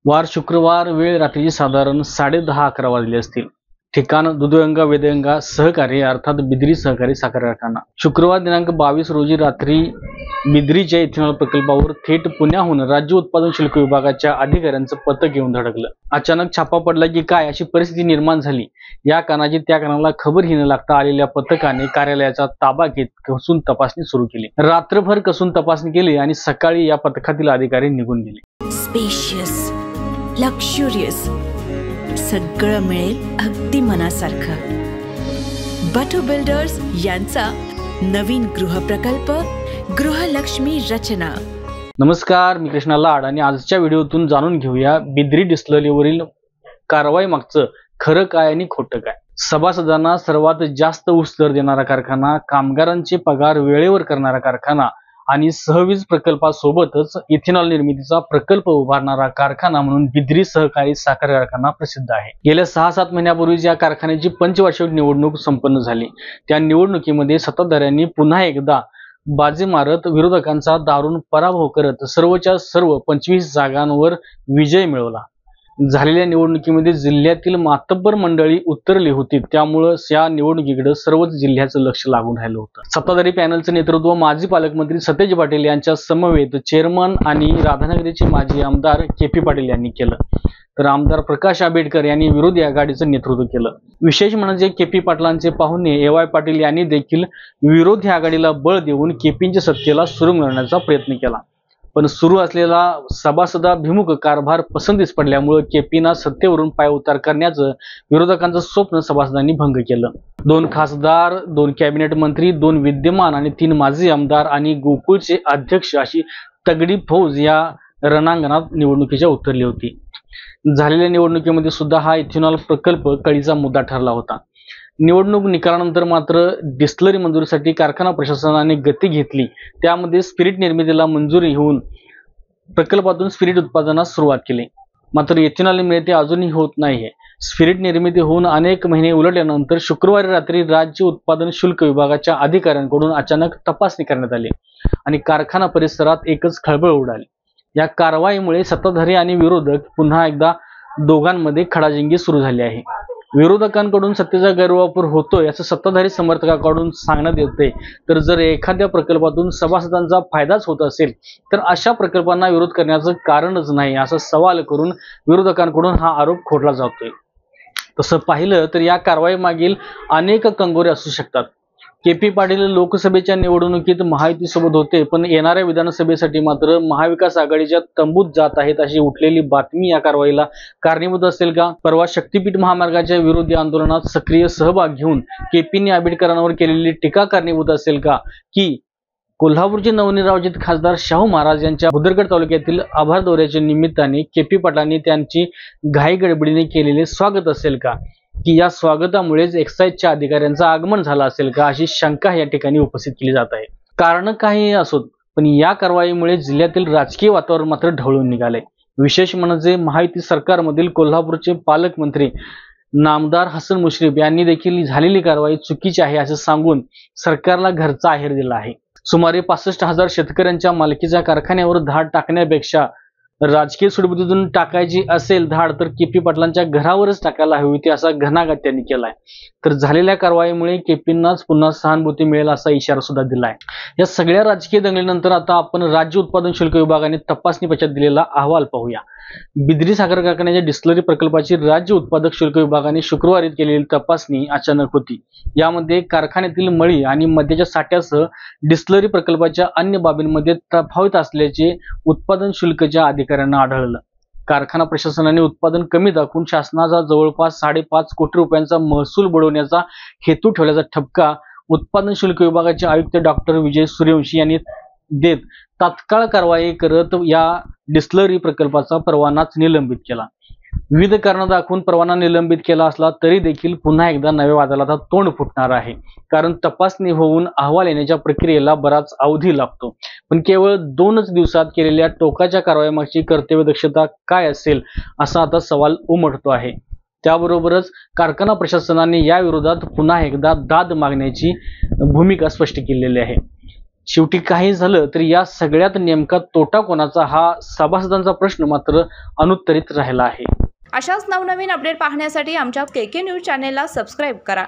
वार शुक्रवार, वेळ रात्रीची साधारण 10:30-11 वाजले असतील. ठिकाण दुधगंगा वेदगंगा सहकारी अर्थात बिद्री सहकारी साखर कारखाना. शुक्रवार दिनांक 22 रोजी रात्री बिद्रीच्या इथेनॉल प्रकल्पावर थेट पुण्याहून राज्य उत्पादन शुल्क विभागाच्या अधिकाऱ्यांचं पथक येऊन धडकलं. अचानक छापा पडला की काय अशी परिस्थिती निर्माण झाली. या कानाची त्या कानाला खबरही न लागता आलेल्या पथकाने कार्यालयाचा ताबा घेत कसून तपासणी सुरू केली. रात्रभर कसून तपासणी केली आणि सकाळी या पथकातील अधिकारी निघून गेले. स्पेशियस, लक्झुरियस, सगळं मिळेल अगदी मनासारखं. बटो बिल्डर्स यांचा नवीन गृहप्रकल्प गृहलक्ष्मी रचना. नमस्कार, मी कृष्णा लाड आणि आजच्या व्हिडिओतून जाणून घेऊया बिद्री डिस्टिलरीवरील कारवाई मागचं खरं काय आणि खोटं काय. सभासदांना सर्वात जास्त ऊस दर देणारा कारखाना, कामगारांचे पगार वेळेवर करणारा कारखाना आणि सहवीज प्रकल्पासोबतच इथेनॉल निर्मितीचा प्रकल्प उभारणारा कारखाना म्हणून बिद्री सहकारी साखर कारखाना प्रसिद्ध आहे. गेल्या 6-7 महिन्यापूर्वीच या कारखान्याची पंचवार्षिक निवडणूक संपन्न झाली. त्या निवडणुकीमध्ये सत्ताधाऱ्यांनी पुन्हा एकदा बाजी मारत विरोधकांचा दारुण पराभव करत सर्वच्या सर्व 25 जागांवर विजय मिळवला. झालेल्या निवडणुकीमध्ये जिल्ह्यातील मातब्बर मंडळी उतरली होती, त्यामुळे या निवडणुकीकडे सर्वच जिल्ह्याचं लक्ष लागून राहिलं होतं. सत्ताधारी पॅनलचं नेतृत्व माजी पालकमंत्री सतेज पाटील यांच्या समवेत चेअरमन आणि राधानगरीचे माजी आमदार के.पी. पाटील यांनी केलं, तर आमदार प्रकाश आंबेडकर यांनी विरोधी आघाडीचं नेतृत्व केलं. विशेष म्हणजे के.पी. पाटलांचे पाहुणे ए.वाय. पाटील यांनी देखील विरोधी आघाडीला बळ देऊन के.पींच्या सत्तेला सुरुंग करण्याचा प्रयत्न केला. पण सुरू असलेला सभासदाभिमुख कारभार पसंतीस पडल्यामुळे केपींना सत्तेवरून पायउतार करण्याचं विरोधकांचं स्वप्न सभासदांनी भंग केलं. 2 खासदार, 2 कॅबिनेट मंत्री, 2 विद्यमान आणि 3 माजी आमदार आणि गोकुळचे अध्यक्ष अशी तगडी फौज या रणांगणात निवडणुकीच्या उतरली होती. झालेल्या निवडणुकीमध्ये सुद्धा हा इथेनॉल प्रकल्प कळीचा मुद्दा ठरला होता. निवडणूक निकालानंतर मात्र डिस्टिलरी मंजुरीसाठी कारखाना प्रशासनाने गती घेतली. त्यामध्ये स्पिरिट निर्मितीला मंजुरी होऊन प्रकल्पातून स्पिरिट उत्पादनास सुरुवात केली. मात्र इथेनॉल निर्मिती अजूनही होत नाहीये. स्पिरिट निर्मिती होऊन अनेक महिने उलटल्यानंतर शुक्रवारी रात्री राज्य उत्पादन शुल्क विभागाच्या अधिकाऱ्यांकडून अचानक तपासणी करण्यात आली आणि कारखाना परिसरात एकच खळबळ उडाली. या कारवाईमुळे सत्ताधारी आणि विरोधक पुन्हा एकदा दोघांमध्ये खडाजंगी सुरू झाली आहे. विरोधकांकडून सत्तेचा गैरवापर होतोय असं सत्ताधारी समर्थकांकडून सांगण्यात येते, तर जर एखाद्या प्रकल्पातून सभासदांचा फायदाच होत असेल तर अशा प्रकल्पांना विरोध करण्याचं कारणच नाही असा सवाल करून विरोधकांकडून हा आरोप खोडला जातोय. तसं पाहिलं तर या कारवाई मागील अनेक कंगोरे असू शकतात. के.पी. पाटील लोकसभेच्या निवडणुकीत महायुतीसोबत होते, पण येणाऱ्या विधानसभेसाठी मात्र महाविकास आघाडीच्या तंबूत जात आहेत अशी उठलेली बातमी या कारवाईला कारणीभूत असेल का? परवा शक्तीपीठ महामार्गाच्या विरोधी आंदोलनात सक्रिय सहभाग घेऊन के.पींनी आंबेडकरांवर केलेली टीका कारणीभूत असेल का? की कोल्हापूरचे नवनिर्वाचित खासदार शाहू महाराज यांच्या भुदरगड तालुक्यातील आभार दौऱ्याच्या निमित्ताने के.पी. पाटलांनी त्यांची घाई गडबडीने केलेले स्वागत असेल का? की या स्वागतामुळेच एक्साईजच्या अधिकाऱ्यांचं आगमन झालं असेल का अशी शंका या ठिकाणी उपस्थित केली जात आहे. कारण काही असोत, पण या कारवाईमुळे जिल्ह्यातील राजकीय वातावरण मात्र ढवळून निघाले. विशेष म्हणजे महायुती सरकारमधील कोल्हापूरचे पालकमंत्री नामदार हसन मुश्रीफ यांनी देखील झालेली कारवाई चुकीची आहे असं सांगून सरकारला घरचा आहेर दिला आहे. सुमारे 65,000 शेतकऱ्यांच्या मालकीच्या कारखान्यावर धाड टाकण्यापेक्षा राजकीय सुडबुद्धीतून टाकायची असेल धाड तर के.पी. पाटलांच्या घरावरच टाकायला हवी होती असा घणाघात त्यांनी केलाय. तर झालेल्या कारवाईमुळे केपींनाच पुन्हा सहानुभूती मिळेल असा इशारा सुद्धा दिलाय. या सगळ्या राजकीय दंगलीनंतर आता आपण राज्य उत्पादन शुल्क विभागाने तपासणी पश्चात दिलेला अहवाल पाहूया. बिद्री साखर कारखान्याच्या डिस्टिलरी प्रकल्पाची राज्य उत्पादक शुल्क विभागाने शुक्रवारी केलेली तपासणी अचानक होती. यामध्ये कारखान्यातील मळी आणि मद्याच्या साठ्यासह डिस्टिलरी प्रकल्पाच्या अन्य बाबींमध्ये तफावत असल्याचे उत्पादन शुल्कच्या अधिकाऱ्यांना आढळलं. कारखाना प्रशासनाने उत्पादन कमी दाखवून शासनाचा जवळपास 5.5 कोटी रुपयांचा महसूल बुडवण्याचा हेतू ठेवल्याचा ठपका उत्पादन शुल्क विभागाचे आयुक्त डॉक्टर विजय सूर्यवंशी यांनी देत तात्काळ कारवाई करत या डिस्टिलरी प्रकल्पाचा परवानाच निलंबित केला. विविध कारण दाखवून परवाना निलंबित केला असला तरी देखील पुन्हा एकदा नव्या वादाला तोंड फुटणार आहे. कारण तपासणी होऊन अहवाल येण्याच्या प्रक्रियेला बराच अवधी लागतो. पण केवळ 2च दिवसात केलेल्या टोकाच्या कारवाईमागची कर्तव्य दक्षता काय असेल असा आता सवाल उमटतो आहे. त्याबरोबरच कारखाना प्रशासनाने या विरोधात पुन्हा एकदा दाद मागण्याची भूमिका स्पष्ट केलेली आहे. शेवटी काही झालं तरी या सगळ्यात नेमका तोटा कोणाचा हा सभासदांचा प्रश्न मात्र अनुत्तरित राहिला आहे. अशाच नवनवीन अपडेट पाहण्यासाठी आमच्या KK न्यूज चॅनेलला सबस्क्राईब करा.